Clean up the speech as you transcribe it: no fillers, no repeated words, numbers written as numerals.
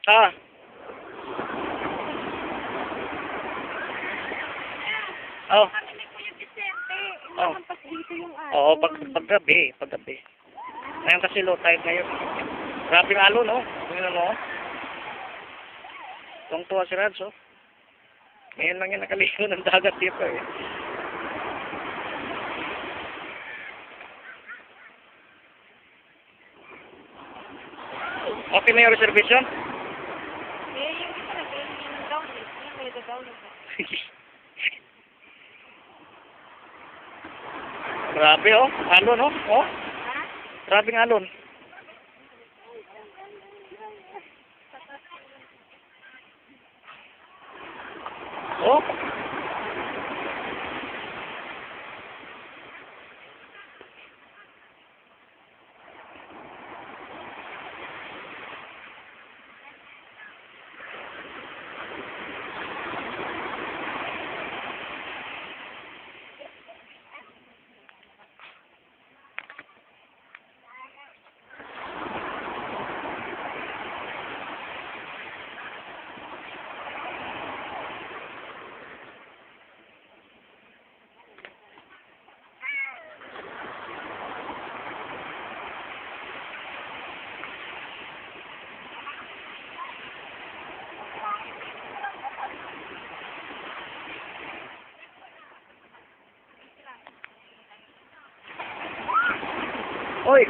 Ah. Oh. Oh. Oo, paggabi. Ngayon kasi low tide ngayon. Grabe ng alon, no? Tingnan mo. Tuwang-tuwa si Rads, oh. Ngayon lang yan nakaligo ng dagat dito, eh. Okay na yung reservation? Grabe, oh. Alon, oh. Oh. Grabing alon. Oh. Oy.